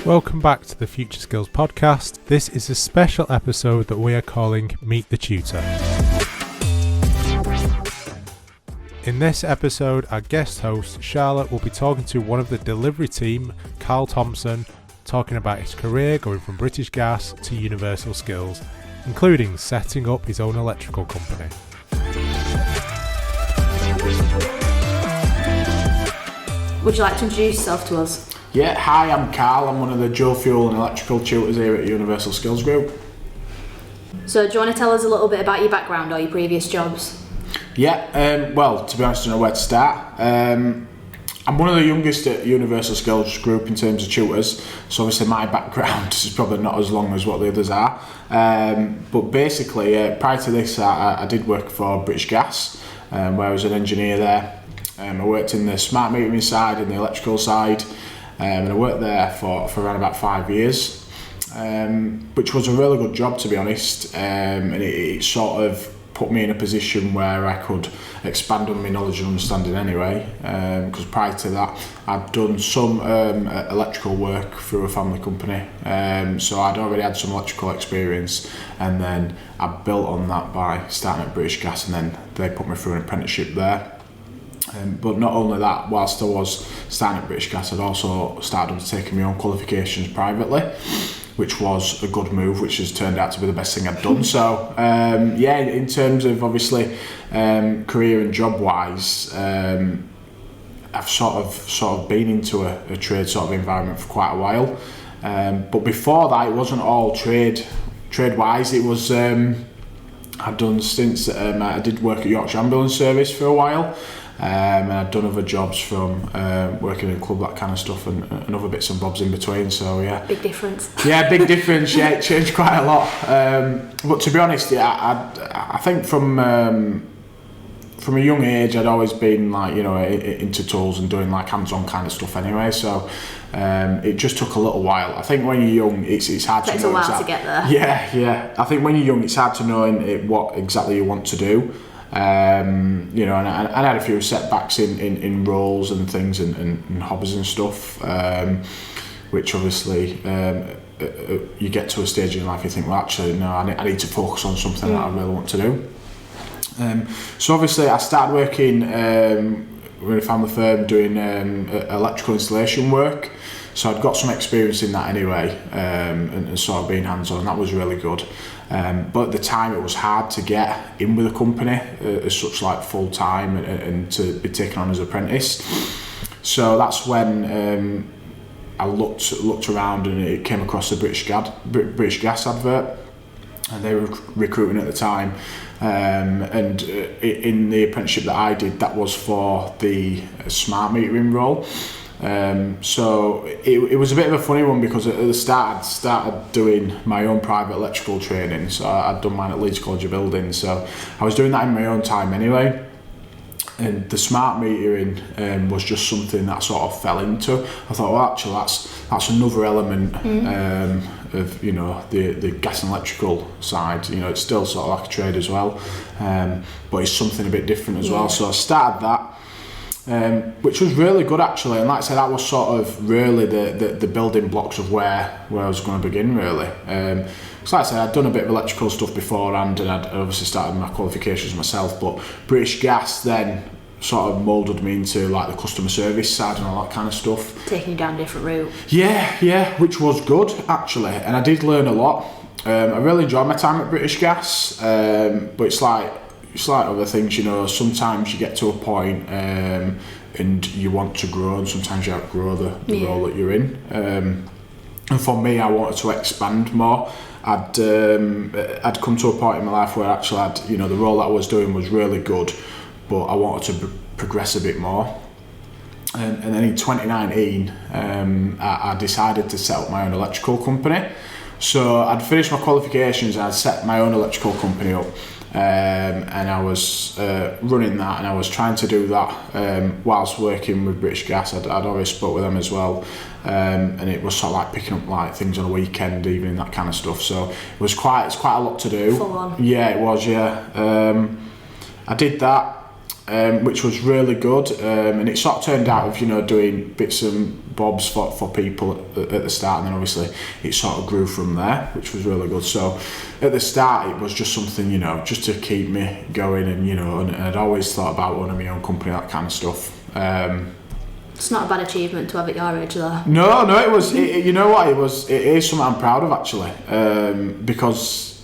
Welcome back to the Future Skills podcast. This is a special episode that we are calling Meet the Tutor. In this episode, our guest host, Charlotte, will be talking to one of the delivery team, Carl Thompson, talking about his career going from British Gas to Universal Skills, including setting up his own electrical company. Would you like to introduce yourself to us? Yeah, hi, I'm Carl. I'm one of the dual fuel and electrical tutors here at Universal Skills Group. So do you want to tell us a little bit about your background or your previous jobs? Yeah, well, to be honest, I don't know where to start. I'm one of the youngest at Universal Skills Group in terms of tutors, so obviously my background is probably not as long as what the others are. But basically, prior to this, I did work for British Gas, where I was an engineer there. I worked in the smart metering side and the electrical side. And I worked there for around about 5 years, which was a really good job, to be honest, and it sort of put me in a position where I could expand on my knowledge and understanding anyway, because prior to that I'd done some electrical work through a family company, so I'd already had some electrical experience, and then I built on that by starting at British Gas, and then they put me through an apprenticeship there. But not only that, whilst I was starting at British Gas, I'd also started undertaking my own qualifications privately, which was a good move, which has turned out to be the best thing I've done. So, yeah, in terms of obviously career and job wise, I've sort of been into a trade sort of environment for quite a while. But before that, it wasn't all trade wise. It was I've done stints. I did work at Yorkshire Ambulance Service for a while. And I'd done other jobs from working in a club, that kind of stuff, and other bits and bobs in between. So yeah, big difference. Yeah, big difference. Yeah, it changed quite a lot. But to be honest, yeah, I think from a young age, I'd always been like, you know, into tools and doing like hands-on kind of stuff anyway. So it just took a little while. I think when you're young, it's hard to know. Takes a while to get there. Yeah. I think when you're young, it's hard to know what exactly you want to do. You know, and I had a few setbacks in roles and things and hobbies and stuff, which obviously you get to a stage in life you think, well, actually, no, I need to focus on something that I really want to do. So obviously I started working with a family firm doing electrical installation work. So I'd got some experience in that anyway, and sort of being hands-on, and that was really good. But at the time it was hard to get in with a company as such, like full-time and to be taken on as an apprentice. So that's when I looked around and it came across the British Gas advert, and they were recruiting at the time. And in the apprenticeship that I did, that was for the smart metering role. So it was a bit of a funny one, because at the start I'd started doing my own private electrical training, so I'd done mine at Leeds College of Building, so I was doing that in my own time anyway, and the smart metering was just something that I sort of fell into. I thought, well, actually that's another element of, you know, the gas and electrical side. You know, it's still sort of like a trade as well, but it's something a bit different as well. So I started that, which was really good actually, and like I said, that was sort of really the building blocks of where I was going to begin really. So like I said, I'd done a bit of electrical stuff beforehand, and I'd obviously started my qualifications myself, but British Gas then sort of moulded me into like the customer service side and all that kind of stuff. Taking you down a different route. Yeah, which was good actually, and I did learn a lot. I really enjoyed my time at British Gas, but it's like other things, you know, sometimes you get to a point and you want to grow, and sometimes you outgrow the role that you're in. And for me, I wanted to expand more. I'd come to a point in my life where actually the role that I was doing was really good, but I wanted to progress a bit more. And then in 2019, I decided to set up my own electrical company. So I'd finished my qualifications and I'd set my own electrical company up. And I was running that, and I was trying to do that whilst working with British Gas. I'd always spoke with them as well, and it was sort of like picking up like things on a weekend, evening, that kind of stuff. So it's quite a lot to do. Full on. Yeah, it was. Yeah, I did that. which was really good, and it sort of turned out of, you know, doing bits and bobs for people at the start, and then obviously it sort of grew from there, which was really good. So at the start it was just something, you know, just to keep me going, and you know, and I'd always thought about owning my own company, that kind of stuff. It's not a bad achievement to have at your age, though. No, it was. You know what? It is something I'm proud of, actually, because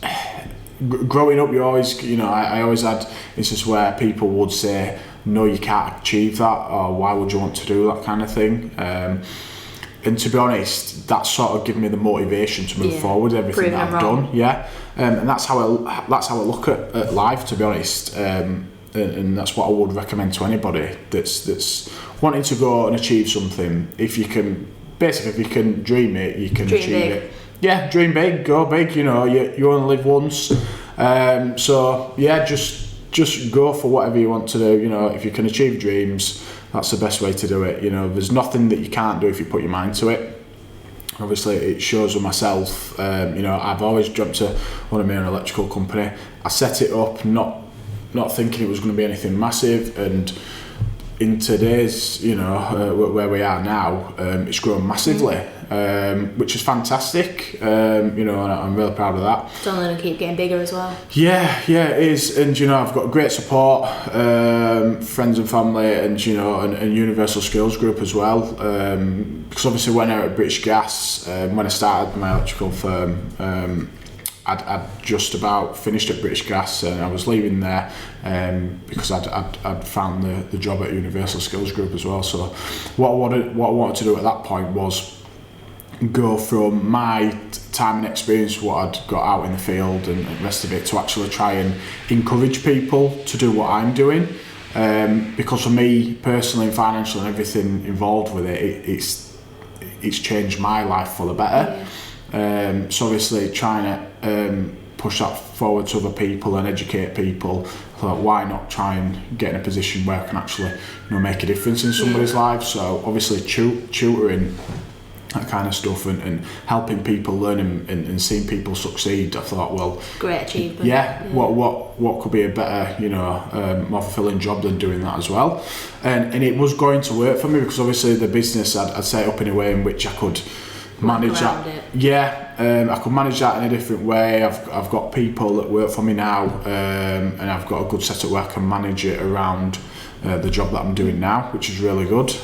growing up, you always, you know, I always had instances where people would say, "No, you can't achieve that," or "Why would you want to do that?" kind of thing. And to be honest, that sort of given me the motivation to move forward. Everything that I've done, and that's how I look at life, to be honest. And that's what I would recommend to anybody that's wanting to go and achieve something. If you can dream it, you can achieve it. Yeah, dream big, go big. You know, you only live once. So yeah, just go for whatever you want to do. You know, if you can achieve dreams, that's the best way to do it. You know, there's nothing that you can't do if you put your mind to it. Obviously, it shows with myself. You know, I've always dreamt to own my own electrical company. I set it up not thinking it was going to be anything massive, and in today's, you know, where we are now, it's grown massively, which is fantastic. You know, and I'm really proud of that. It's only going to keep getting bigger as well. Yeah, it is. And you know, I've got great support, friends and family, and you know, and Universal Skills Group as well. Because obviously, when I was at British Gas, when I started my electrical firm, I'd just about finished at British Gas, and I was leaving there because I'd found the job at Universal Skills Group as well. So what I wanted to do at that point was go from my time and experience, what I'd got out in the field and the rest of it, to actually try and encourage people to do what I'm doing. Because for me personally, and financially and everything involved with it, it's changed my life for the better. Yeah. So obviously trying to push that forward to other people and educate people. I thought, why not try and get in a position where I can actually, you know, make a difference in somebody's life. So obviously tutoring, that kind of stuff, and helping people learn and seeing people succeed. I thought, well, great achievement. Yeah. What could be a better, you know, more fulfilling job than doing that as well. And it was going to work for me, because obviously the business I'd set up in a way in which I could manage that. I could manage that in a different way. I've got people that work for me now, and I've got a good setup where I can manage it around the job that I'm doing now, which is really good.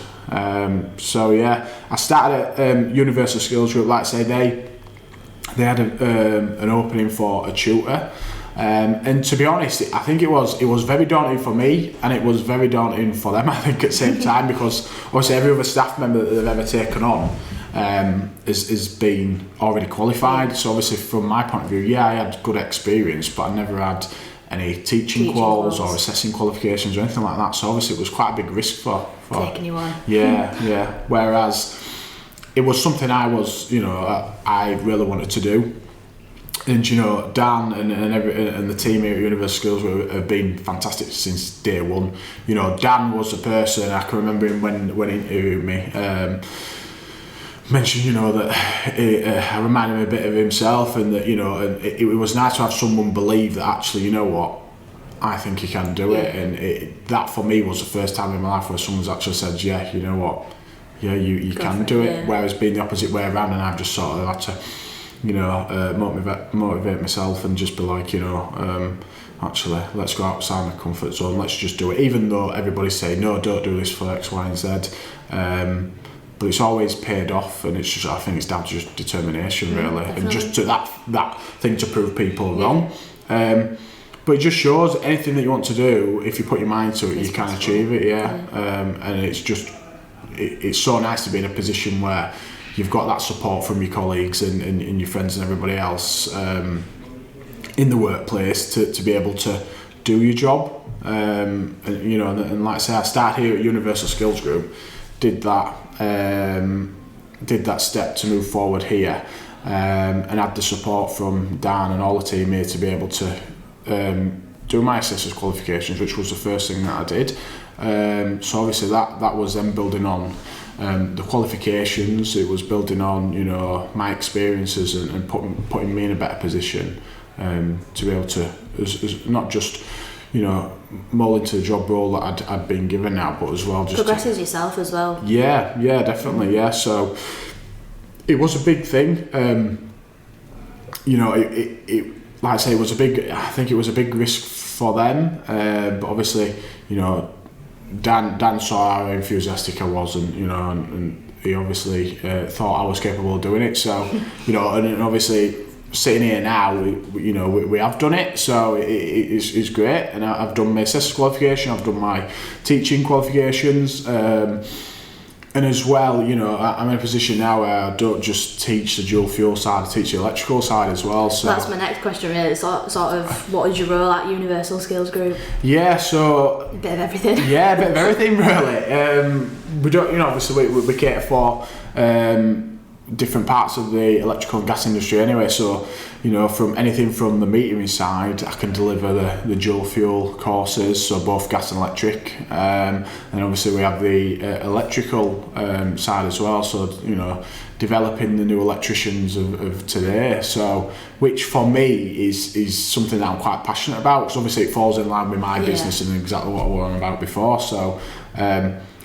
So yeah, I started at Universal Skills Group. Like I say, they had an opening for a tutor, and to be honest, I think it was very daunting for me, and it was very daunting for them, I think, at the same time, because obviously every other staff member that they've ever taken on is been already qualified. So obviously from my point of view, I had good experience, but I never had any teaching quals or assessing qualifications or anything like that. So obviously it was quite a big risk for taking you on. Yeah. Whereas it was something I really wanted to do. And you know, Dan and the team here at Universal Skills have been fantastic since day one. You know, Dan was a person, I can remember him when he interviewed me, mentioned, you know, that I reminded him a bit of himself, and that, you know, and it was nice to have someone believe that actually, you know what, I think you can do it. And that for me was the first time in my life where someone's actually said, yeah, you know what, yeah, you can do it. Whereas being the opposite way around, and I've just sort of had to, you know, motivate myself and just be like, you know, actually, let's go outside my comfort zone, let's just do it, even though everybody's saying, no, don't do this for X, Y and Z. But it's always paid off, and it's just, I think it's down to just determination, really, definitely. And just to that thing to prove people wrong. But it just shows anything that you want to do, if you put your mind to it, you can achieve it. And it's just, it's so nice to be in a position where you've got that support from your colleagues and your friends and everybody else in the workplace to be able to do your job. And you know, and like I say, I started here at Universal Skills Group, did that step to move forward here, and had the support from Dan and all the team here to be able to do my assessor's qualifications, which was the first thing that I did. So obviously that was then building on the qualifications. It was building on, you know, my experiences and putting me in a better position to be able to, as not just, you know, more into the job role that I'd been given now, but as well just progresses yourself as well. Yeah, definitely, yeah. So it was a big thing. You know, it like I say, it was a big. I think it was a big risk for them, but obviously, you know, Dan saw how enthusiastic I was, and you know, and he obviously thought I was capable of doing it. So, you know, and obviously sitting here now, we have done it, so it's great. And I've done my assessor qualification, I've done my teaching qualifications, and as well, you know, I'm in a position now where I don't just teach the dual fuel side, I teach the electrical side as well. So that's my next question, really. Sort of, what is your role at Universal Skills Group? Yeah, so a bit of everything. Yeah, a bit of everything, really. We don't, you know, obviously we cater for different parts of the electrical and gas industry anyway, so you know, from anything from the metering side, I can deliver the dual fuel courses, so both gas and electric, and obviously we have the electrical side as well, so you know, developing the new electricians of today, so which for me is something that I'm quite passionate about, because obviously it falls in line with my business and exactly what I was on about before. So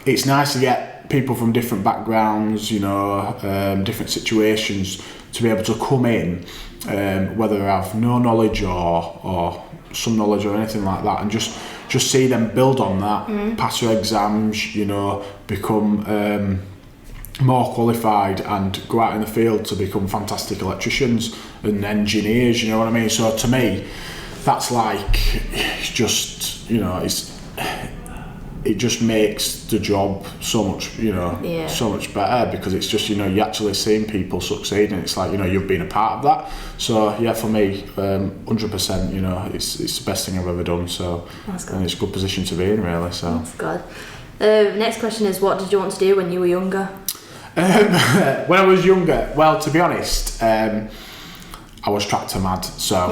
it's nice to get people from different backgrounds, you know, different situations, to be able to come in, whether I have no knowledge or some knowledge or anything like that, and just see them build on that, pass their exams, you know, become more qualified and go out in the field to become fantastic electricians and engineers, you know what I mean? So to me, that's like, it's just, you know, it just makes the job so much, you know, so much better, because it's just, you know, you're actually seeing people succeed, and it's like, you know, you've been a part of that. So yeah, for me, 100%, you know, it's the best thing I've ever done. So that's good. And it's a good position to be in, really. So that's good. Next question is, what did you want to do when you were younger? When I was younger, well, to be honest, I was tractor mad. So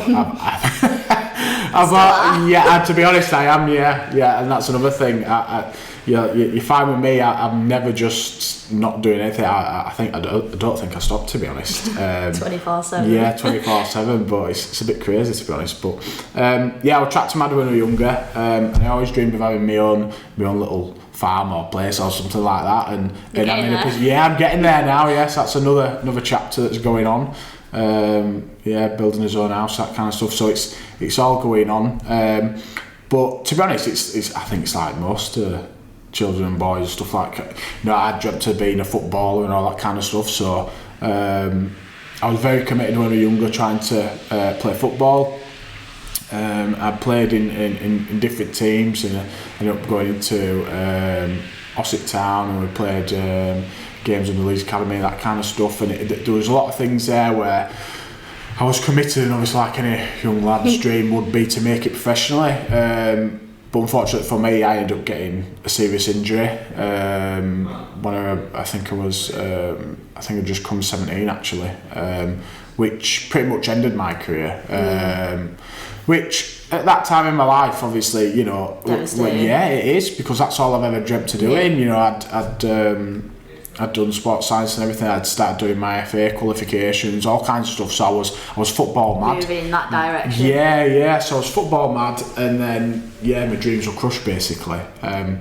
to be honest, I am. Yeah, and that's another thing. You find with me, I'm never just not doing anything. I don't think I stopped, to be honest. 24/7. Yeah, 24/7. But it's a bit crazy, to be honest. But I was tractor mad when I was younger, and I always dreamed of having my own little farm or place or something like that. And I'm in a position. Yeah, I'm getting there now. Yes, that's another chapter that's going on. Building his own house, that kind of stuff. So it's all going on. But to be honest, it's I think it's like most children and boys and stuff like, you know, I dreamt of being a footballer and all that kind of stuff. So I was very committed when I was younger, trying to play football. I played in different teams, and I ended up going into Ossett Town, and we played games in the Leeds Academy, that kind of stuff. And there was a lot of things there where I was committed, and obviously, like any young lad's dream would be to make it professionally. But unfortunately for me, I ended up getting a serious injury when I think I'd just come 17 actually, which pretty much ended my career. Which at that time in my life, obviously, you know, it is, because that's all I've ever dreamt of doing. You know, I'd done sports science and everything. I'd started doing my FA qualifications, all kinds of stuff. So I was football mad. Moving in that direction. Yeah. So I was football mad, and then my dreams were crushed basically. I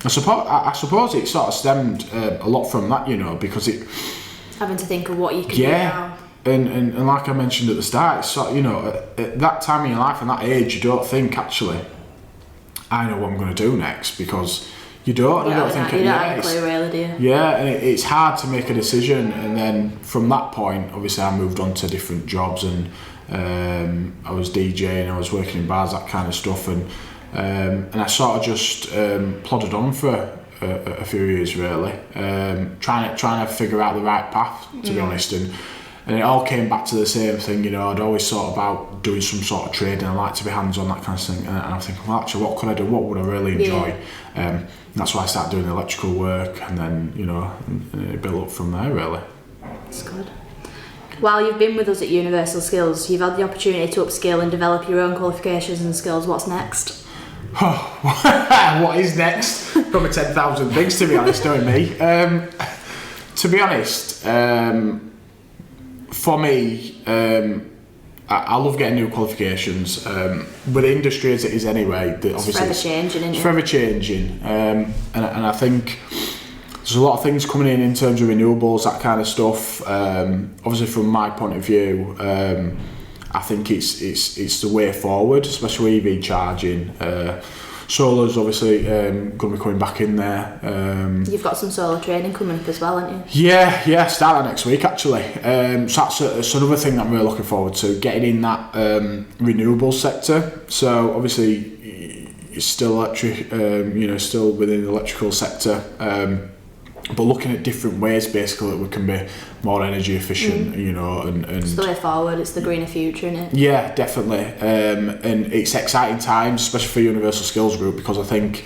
suppose it sort of stemmed a lot from that, you know, because it having to think of what you can do now. And like I mentioned at the start, it's sort of, you know, at that time in your life and that age, you don't think, actually, I know what I'm going to do next, because you don't think you don't have a clue, really, do you? Yeah, and it's hard to make a decision. And then from that point, obviously, I moved on to different jobs, and I was DJing, I was working in bars, that kind of stuff, and I sort of just plodded on for a few years, really, trying to figure out the right path, to be honest. And it all came back to the same thing, you know. I'd always thought about doing some sort of trade, and I like to be hands-on, that kind of thing. And I'm thinking, well, actually, what could I do? What would I really enjoy? That's why I started doing electrical work, and then, you know, and it built up from there, really. That's good. While you've been with us at Universal Skills, you've had the opportunity to upskill and develop your own qualifications and skills. What's next? What is next? Probably 10,000 things, to be honest, knowing me. To be honest, for me, I love getting new qualifications. With the industry as it is anyway, It's forever changing, isn't it? It's forever changing, and I think there's a lot of things coming in terms of renewables, that kind of stuff. Obviously, from my point of view, I think it's the way forward, especially EV charging. Solar's obviously going to be coming back in there. You've got some solar training coming up as well, haven't you? Yeah, start that next week actually. So that's another thing that I'm really looking forward to, getting in that renewable sector. So obviously it's still electric, still within the electrical sector, but looking at different ways basically that we can be more energy efficient, and it's the way forward, it's the greener future, isn't it? Yeah, definitely. And it's exciting times, especially for Universal Skills Group, because I think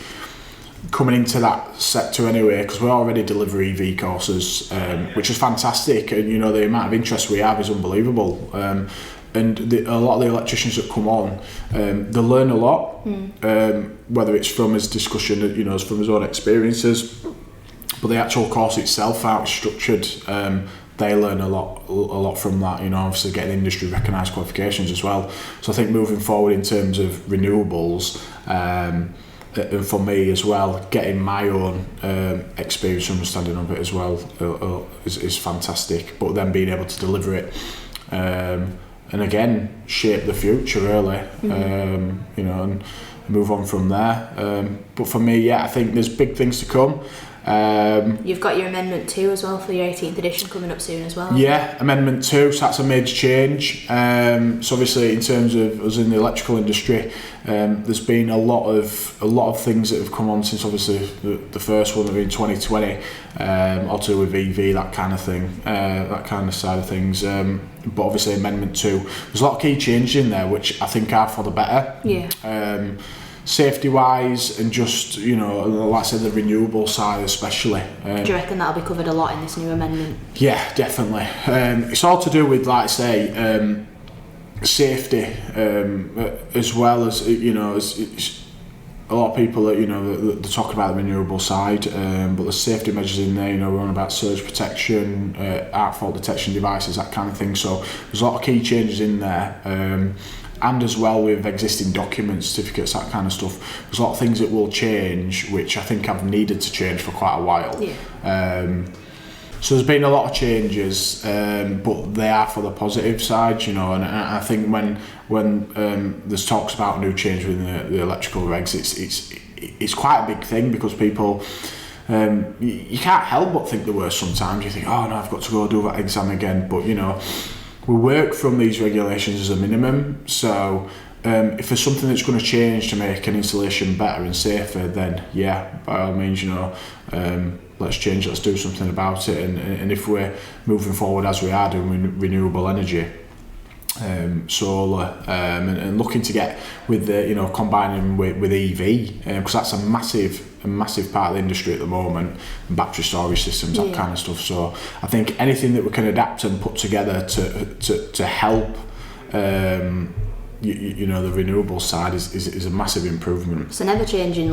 coming into that sector anyway, because we already deliver EV courses, which is fantastic, and the amount of interest we have is unbelievable. And a lot of the electricians that come on, they learn a lot, whether it's from his discussion, from his own experiences, but the actual course itself, how it's structured, they learn a lot from that, obviously getting industry recognised qualifications as well. So I think moving forward in terms of renewables, and for me as well, getting my own experience and understanding of it as well is fantastic, but then being able to deliver it, and again shape the future really, and move on from there. But for me, I think there's big things to come. You've got your Amendment 2 as well for your 18th edition coming up soon as well. Yeah, Amendment 2, so that's a major change. So obviously in terms of us in the electrical industry, there's been a lot of things that have come on since obviously the first one in 2020, or to do with EV, that kind of thing, that kind of side of things. But obviously Amendment 2, there's a lot of key changes in there which I think are for the better. Yeah. Safety wise, and just like I said, the renewable side especially. Do you reckon that'll be covered a lot in this new amendment? Yeah, definitely. It's all to do with, like I say, safety, as well as as a lot of people that they talk about the renewable side, but there's safety measures in there. We're on about surge protection, arc fault detection devices, that kind of thing. So there's a lot of key changes in there. And as well with existing documents, certificates, that kind of stuff. There's a lot of things that will change, which I think have needed to change for quite a while. Yeah. So there's been a lot of changes, but they are for the positive side, and I think when there's talks about new change within the electrical regs, it's quite a big thing, because people, you can't help but think the worst sometimes. You think, oh no, I've got to go do that exam again, but we work from these regulations as a minimum, so if there's something that's going to change to make an installation better and safer, then by all means, let's change, let's do something about it. And if we're moving forward as we are doing renewable energy, solar, and looking to get with the combining with EV, because that's a massive part of the industry at the moment, and battery storage systems, that kind of stuff. So I think anything that we can adapt and put together to help the renewable side is a massive improvement. It's an ever changing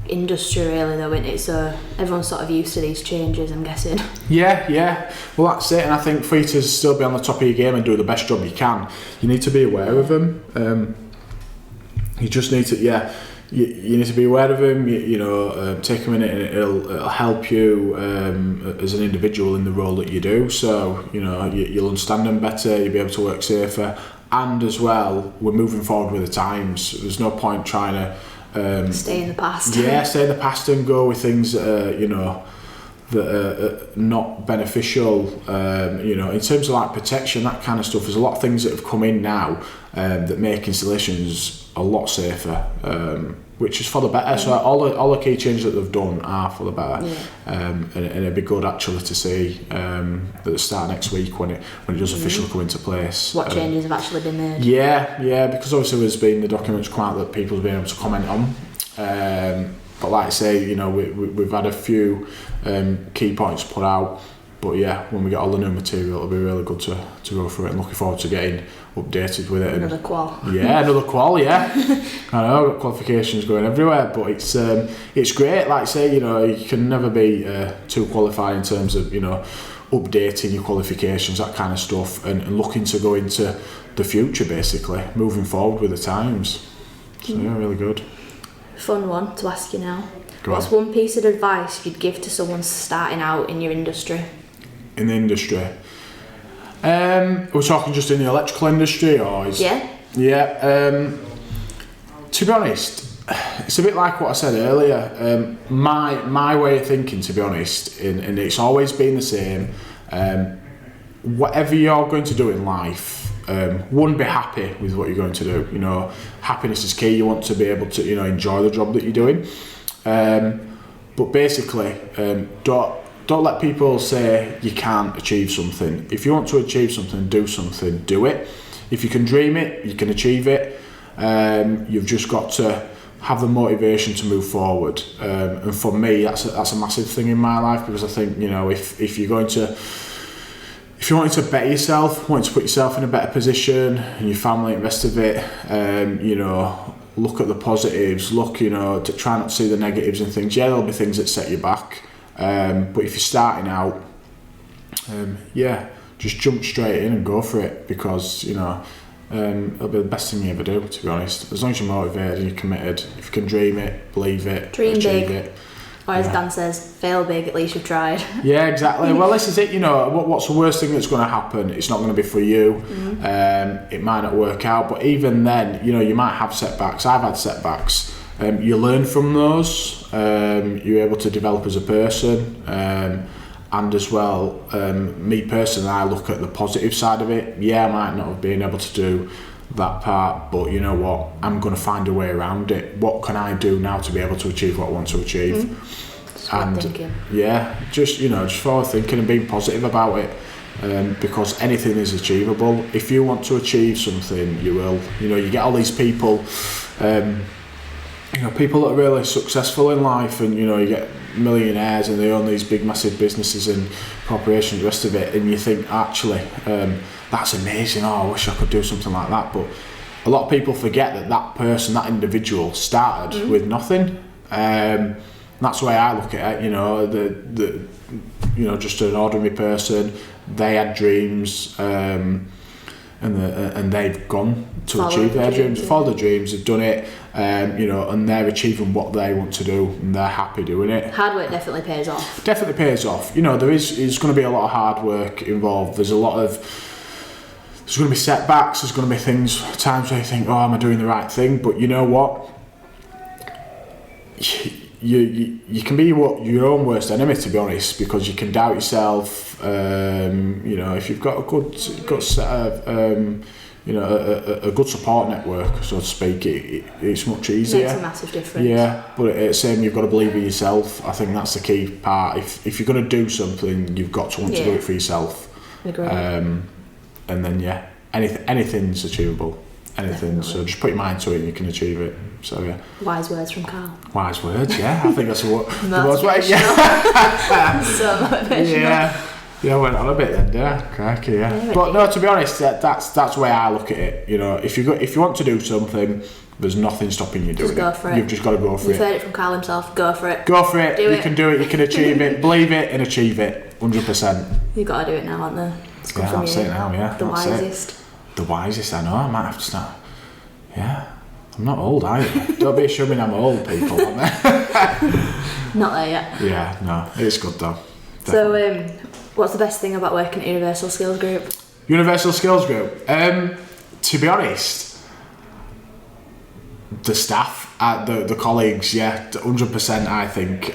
industry really though, isn't it? So everyone's sort of used to these changes, I'm guessing. Yeah. Well, that's it. And I think for you to still be on the top of your game and do the best job you can, you need to be aware of them. You just need to, you need to be aware of them. Take a minute, and it'll help you as an individual in the role that you do. So you'll understand them better. You'll be able to work safer, and as well, we're moving forward with the times. There's no point trying to stay in the past. Stay in the past and go with things that are not beneficial. In terms of protection, that kind of stuff. There's a lot of things that have come in now that make installations a lot safer, which is for the better. So all the key changes that they've done are for the better, and it'd be good actually to see at the start of next week when it does officially come into place. What changes have actually been made? Yeah, because obviously there's been the documents come out that people's been able to comment on. But like I say, we've had a few key points put out. But when we get all the new material, it'll be really good to go through it, and looking forward to getting updated with it. Another qual. Another qual, I know, I've got qualifications going everywhere, but it's great. Like I say, you can never be too qualified in terms of, updating your qualifications, that kind of stuff, and looking to go into the future, basically, moving forward with the times. So yeah, really good. Fun one to ask you now. Go What's on. one piece of advice you'd give to someone starting out in your industry? In the industry? We're talking just in the electrical industry, or is... Yeah. Yeah. To be honest, it's a bit like what I said earlier. My way of thinking, to be honest, and it's always been the same. Whatever you're going to do in life, one, be happy with what you're going to do. You know, happiness is key. You want to be able to, you know, enjoy the job that you're doing. But basically, don't let people say you can't achieve something. If you want to achieve something, do something. Do it. If you can dream it, you can achieve it. You've just got to have the motivation to move forward. And for me, that's a massive thing in my life, because I think, you know, if you're wanting to better yourself, wanting to put yourself in a better position, and your family and the rest of it, you know, look at the positives, look, you know, to try not to see the negatives and things. Yeah, there'll be things that set you back. But if you're starting out, yeah, just jump straight in and go for it, because, you know, it'll be the best thing you ever do, to be honest. As long as you're motivated and you're committed, if you can dream it, believe it, Dream achieve big. it. Or as Dan says, fail big, at least you've tried. Yeah, exactly. Well, this is it, you know, what's the worst thing that's going to happen? It's not going to be for you. It might not work out, but even then, you know, you might have setbacks. I've had setbacks. You learn from those. You're able to develop as a person. And as well, me personally, I look at the positive side of it. Yeah, I might not have been able to do that part, but you know what? I'm going to find a way around it. What can I do now to be able to achieve what I want to achieve? And thinking. Yeah, just, you know, just forward thinking and being positive about it, because anything is achievable. If you want to achieve something, you will. You know, you get all these people, you know, people that are really successful in life, and you know, you get millionaires and they own these big massive businesses and corporations, the rest of it, and you think, actually, that's amazing, oh, I wish I could do something like that. But a lot of people forget that person, that individual, started with nothing. That's the way I look at it. You know, the you know, just an ordinary person, they had dreams, and they've gone to achieve their dreams, follow their dreams, they've done it, you know, and they're achieving what they want to do, and they're happy doing it. Hard work definitely pays off. Definitely pays off. You know, there's going to be a lot of hard work involved. There's going to be setbacks. There's going to be times where you think, oh, am I doing the right thing? But you know what? You can be your own worst enemy, to be honest, because you can doubt yourself. You know, if you've got a good set of, you know, a good support network, so to speak, it's much easier. Makes a massive difference. Yeah, but it's same. You've got to believe in yourself. I think that's the key part. If you're going to do something, you've got to want to do it for yourself. Agree. And then yeah, anything's achievable. Anything. Definitely. So just put your mind to it, and you can achieve it. So yeah. Wise words from Carl. Wise words, yeah. I think that's what the most Motivational. Yeah. So motivational. Yeah, I went on a bit then, did I? Crikey, yeah. But no, to be honest, that's the way I look at it. You know, if you want to do something, there's nothing stopping you doing it. Just go for it. You've just got to go for You've it. heard it from Carl himself. Go for it. Go for it. Do You it. can do it. You can achieve it. Believe it and achieve it. 100%. You've got to do it now, aren't there? It's come Yeah, from that's you. it now. Yeah, The that's it. wisest. The wisest. I know. I might have to start. Yeah. I'm not old either. Don't be assuming I'm old, people. Not there yet. Yeah, no, it's good though. So, what's the best thing about working at Universal Skills Group? Universal Skills Group. To be honest, the staff, the colleagues, yeah, 100%. I think.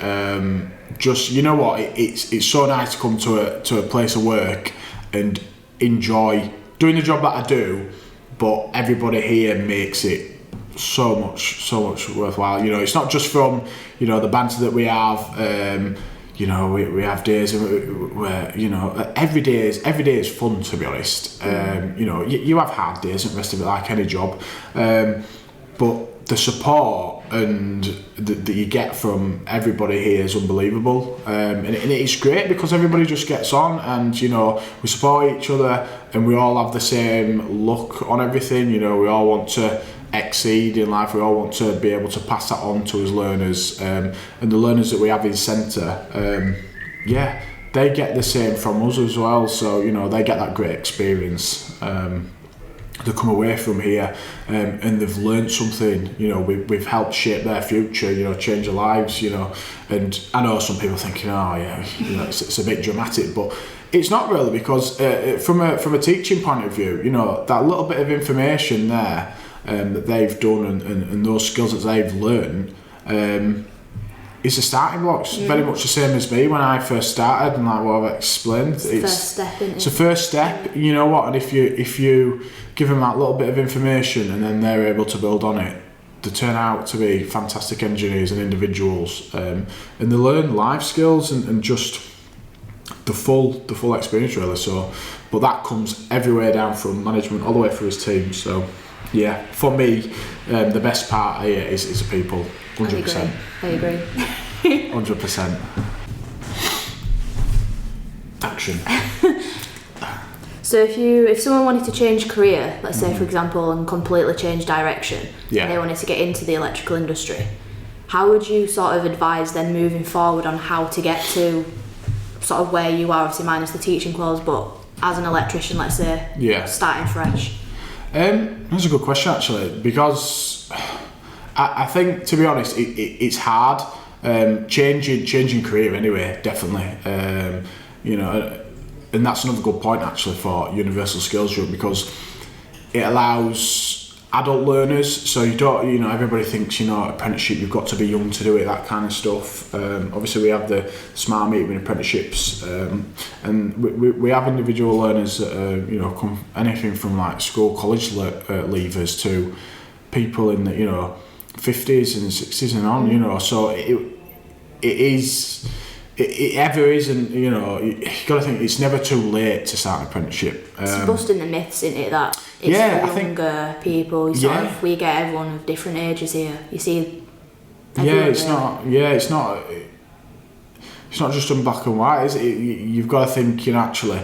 Just, you know what? It's so nice to come to a place of work and enjoy doing the job that I do, but everybody here makes it so much worthwhile. You know, it's not just from, you know, the banter that we have. You know, we have days where, you know, every day is fun, to be honest. You know, you have hard days and the rest of it, like any job. But the support and that you get from everybody here is unbelievable. And it's great because everybody just gets on, and, you know, we support each other, and we all have the same look on everything. You know, we all want to exceed in life. We all want to be able to pass that on to us learners, and the learners that we have in centre, yeah, they get the same from us as well. So you know, they get that great experience. They come away from here and they've learned something. You know, we've helped shape their future. You know, change their lives. You know, and I know some people thinking, oh yeah, you know, it's a bit dramatic, but it's not really, because from a teaching point of view, you know, that little bit of information there that they've done and those skills that they've learned is the starting blocks. Very much the same as me when I first started, and like what I've explained, it's first step, isn't it? It's a first step. You know what? And if you give them that little bit of information and then they're able to build on it, they turn out to be fantastic engineers and individuals, and they learn life skills and just the full experience really. So, but that comes everywhere down from management all the way through his team. So, yeah, for me, the best part here is the people. 100%. I agree. 100%. Action. So if someone wanted to change career, let's say for example, and completely change direction, and they wanted to get into the electrical industry, how would you sort of advise them moving forward on how to get to sort of where you are, obviously minus the teaching quals, but as an electrician, let's say, starting fresh? That's a good question actually, because I think, to be honest, it's hard. Changing career anyway, definitely. You know, and that's another good point actually for Universal Skills Group, because it allows adult learners. So you don't, you know, everybody thinks, you know, apprenticeship, you've got to be young to do it, that kind of stuff. Obviously we have the smart metering apprenticeships, and we have individual learners that are, you know, come anything from like school, college leavers to people in the, you know, 50s and 60s and on, you know. So it ever isn't, you know, you got to think it's never too late to start an apprenticeship. It's busting the myths, isn't it, that it's for younger people. We get everyone of different ages here. You see it's not just in black and white, is it? You've got to think, you know, actually,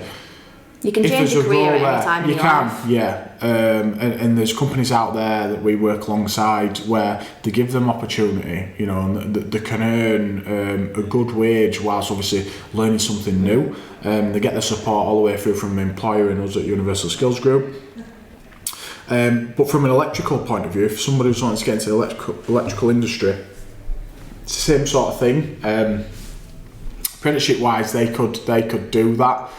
you can change your career at any time in your life. And there's companies out there that we work alongside where they give them opportunity, you know, and they can earn a good wage whilst obviously learning something new. They get the support all the way through from the employer and us at Universal Skills Group. But from an electrical point of view, if somebody was wanting to get into the electrical industry, it's the same sort of thing. Apprenticeship wise, they could do that.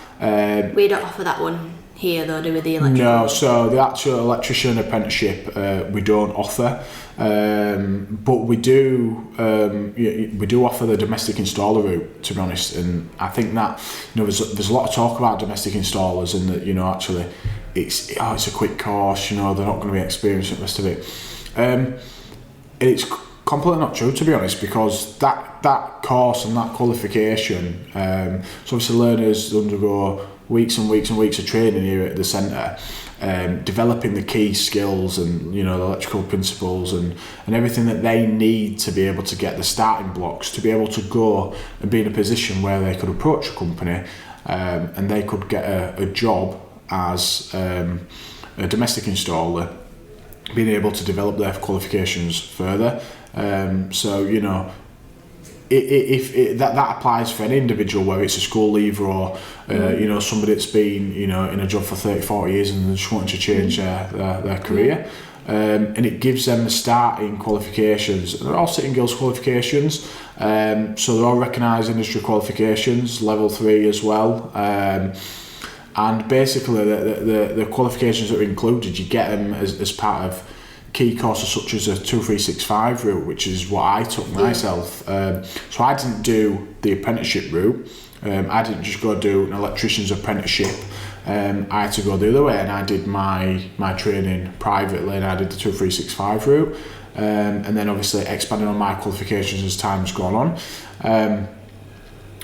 We don't offer that one here though, do we, the electrical? No, so the actual electrician apprenticeship we don't offer, but we do offer the domestic installer route, to be honest. And I think that, you know, there's a lot of talk about domestic installers, and that, you know, actually it's a quick course, you know, they're not going to be experienced and the rest of it. And it's completely not true, to be honest, because that course and that qualification, so obviously learners undergo weeks and weeks and weeks of training here at the centre, developing the key skills and, you know, the electrical principles and everything that they need to be able to get the starting blocks to be able to go and be in a position where they could approach a company and they could get a job as a domestic installer, being able to develop their qualifications further. So, you know, if that applies for any individual, whether it's a school leaver or you know, somebody that's been, you know, in a job for 30-40 years and just wanting to change their career, and it gives them the starting qualifications. They're all Sitting Girls qualifications, so they're all recognised industry qualifications, level 3 as well, and basically the qualifications that are included, you get them as part of key courses such as a 2365 route, which is what I took myself. So I didn't do the apprenticeship route. I didn't just go do an electrician's apprenticeship. I had to go the other way, and I did my training privately, and I did the 2365 route. And then obviously expanding on my qualifications as time's gone on.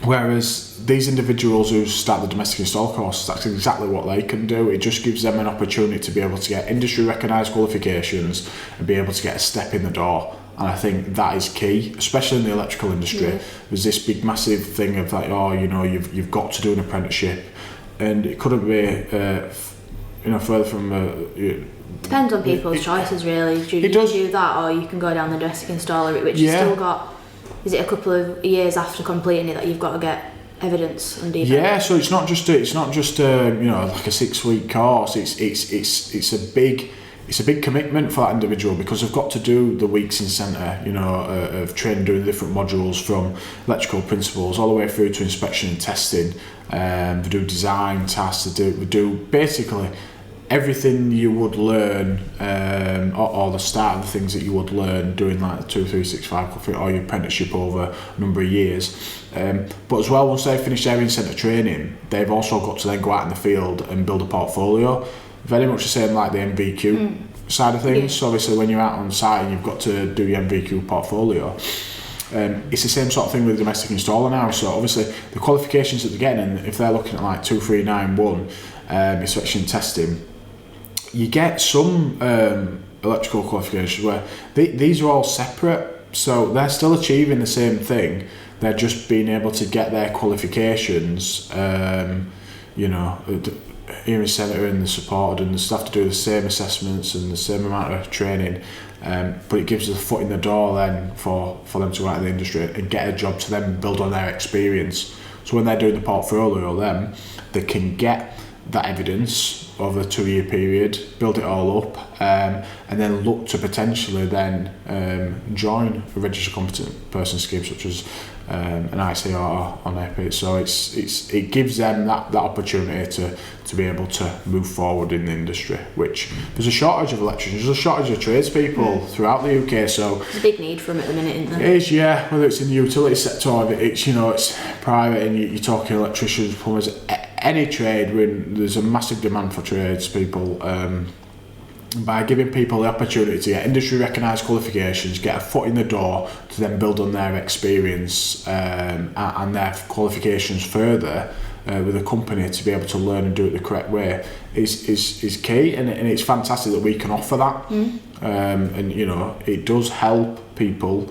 Whereas these individuals who start the domestic install course, that's exactly what they can do. It just gives them an opportunity to be able to get industry recognised qualifications and be able to get a step in the door. And I think that is key, especially in the electrical industry. Yeah. There's this big massive thing of like, oh, you know, you've got to do an apprenticeship, and it couldn't be you know, further from depends on people's choices really. Do you do that, or you can go down the domestic installer route, which you've still got. Is it a couple of years after completing it that you've got to get evidence under your Yeah, so it's not just a you know, like a 6-week course. It's a big commitment for that individual, because they've got to do the weeks in centre, you know, of training, doing different modules from electrical principles all the way through to inspection and testing. They do design tasks. They do basically everything you would learn, or the start of the things that you would learn doing like the 2365 or your apprenticeship over a number of years. But as well, once they finish their in-centre training, they've also got to then go out in the field and build a portfolio. Very much the same like the MVQ side of things. So obviously when you're out on site and you've got to do your MVQ portfolio, it's the same sort of thing with domestic installer now. So obviously the qualifications that they're getting, and if they're looking at like 2391 inspection testing, you get some electrical qualifications where these are all separate, so they're still achieving the same thing. They're just being able to get their qualifications, you know, here in centre and the supported, and the staff to do the same assessments and the same amount of training, but it gives us a foot in the door then for them to go out in the industry and get a job to them, build on their experience. So when they're doing the portfolio, then they can get that evidence over a 2-year period, build it all up, and then look to potentially then join a registered competent person scheme such as an ICR on EPIC. So it gives them that opportunity to be able to move forward in the industry, which there's a shortage of electricians, there's a shortage of tradespeople throughout the UK. So there's a big need for them at the minute, isn't there? It is, yeah. Whether it's in the utility sector or it's, you know, it's private, and you're talking electricians, plumbers, any trade, when there's a massive demand for tradespeople. By giving people the opportunity to get industry recognised qualifications, get a foot in the door to then build on their experience and their qualifications further with a company, to be able to learn and do it the correct way is key, and it's fantastic that we can offer that. And you know, it does help people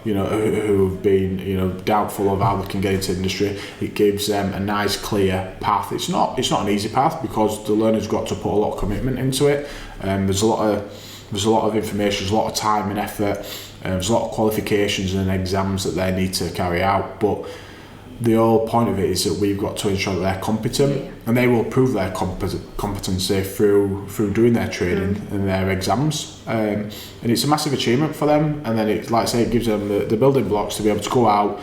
you know, who have been, you know, doubtful of how they can get into the industry. It gives them a nice, clear path. It's not an easy path, because the learner's got to put a lot of commitment into it. There's a lot of information, there's a lot of time and effort. There's a lot of qualifications and exams that they need to carry out. But the whole point of it is that we've got to ensure that they're competent, and they will prove their competency through doing their training and their exams. And it's a massive achievement for them. And then it, like I say, it gives them the building blocks to be able to go out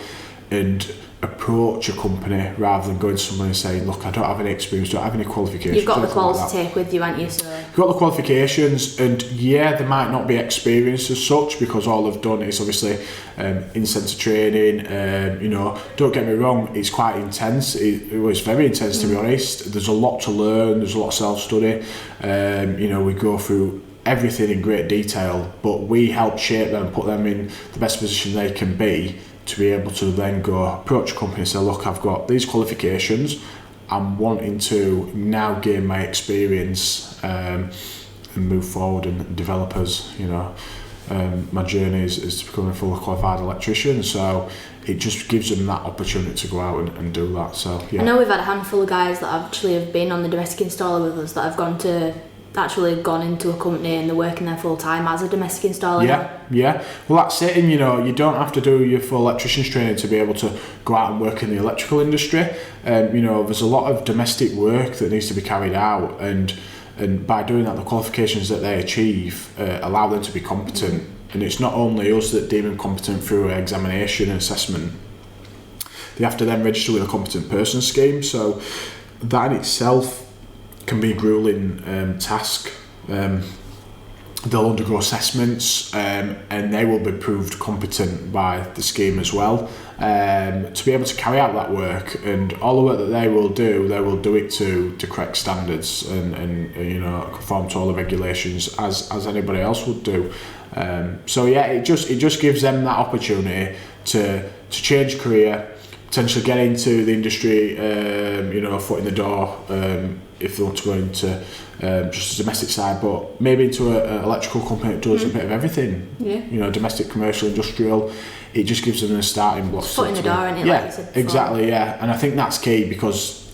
and approach a company, rather than going to someone and saying, look, I don't have any experience, don't have any qualifications. You've got the quals to take with you, haven't you? So you've got the qualifications, and yeah, they might not be experienced as such, because all they've done is obviously in-centre training. You know, don't get me wrong, it's quite intense. It was very intense, to be honest. There's a lot to learn, there's a lot of self-study. You know, we go through everything in great detail, but we help shape them, put them in the best position they can be, to be able to then go approach a company and say, look, I've got these qualifications, I'm wanting to now gain my experience and move forward and develop as, you know, my journey is to become a fully qualified electrician. So it just gives them that opportunity to go out and do that. So yeah. I know we've had a handful of guys that actually have been on the domestic installer with us that have gone into a company and they're working there full time as a domestic installer. Yeah. Well, that's it. And you know, you don't have to do your full electrician's training to be able to go out and work in the electrical industry. You know, there's a lot of domestic work that needs to be carried out, and by doing that, the qualifications that they achieve allow them to be competent. And it's not only us that deem them competent through examination and assessment. They have to then register with a competent person scheme. So that in itself can be a grueling task. They'll undergo assessments and they will be proved competent by the scheme as well, to be able to carry out that work. And all the work that they will do it to correct standards and you know, conform to all the regulations as anybody else would do. So yeah, it just gives them that opportunity to change career, potentially get into the industry, you know, a foot in the door, if they want to go into just the domestic side, but maybe into an electrical company that does a bit of everything. Yeah. You know, domestic, commercial, industrial. It just gives them a starting block. Foot in the door, isn't it? Yeah, like you said exactly. Yeah, and I think that's key, because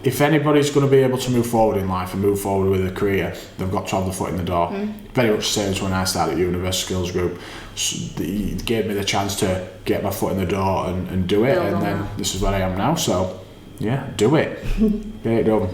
if anybody's going to be able to move forward in life and move forward with a career, they've got to have the foot in the door. Very much the same as when I started at Universal Skills Group. It gave me the chance to get my foot in the door and do it, and then this is where I am now. So yeah, do it. Get it done.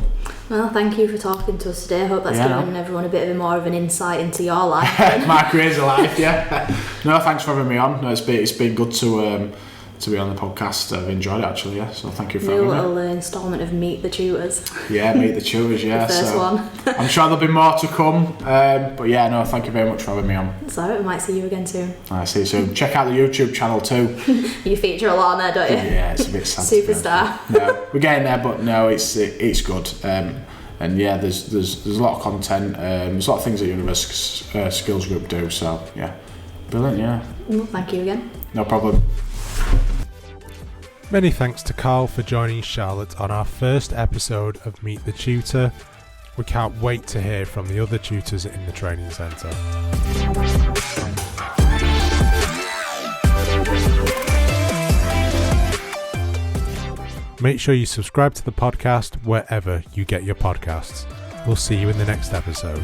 Well, thank you for talking to us today. I hope that's given everyone a bit more of an insight into your life. My career's life, yeah. No, thanks for having me on. No, it's been good to be on the podcast. I've enjoyed it actually, yeah. So thank you for having me. New little instalment of Meet the Tutors. Yeah, Meet the Tutors, yeah. The first one. I'm sure there'll be more to come. But yeah, no, thank you very much for having me on. It's alright, we might see you again soon. I see you soon. Check out the YouTube channel too. You feature a lot on there, don't you? Yeah, it's a bit sad. Superstar. No, we're getting there, but no, it's good. And yeah, there's a lot of content. There's a lot of things that Universal Skills Group do. So yeah, brilliant. Yeah. Well, thank you again. No problem. Many thanks to Carl for joining Charlotte on our first episode of Meet the Tutor. We can't wait to hear from the other tutors in the training centre. Make sure you subscribe to the podcast wherever you get your podcasts. We'll see you in the next episode.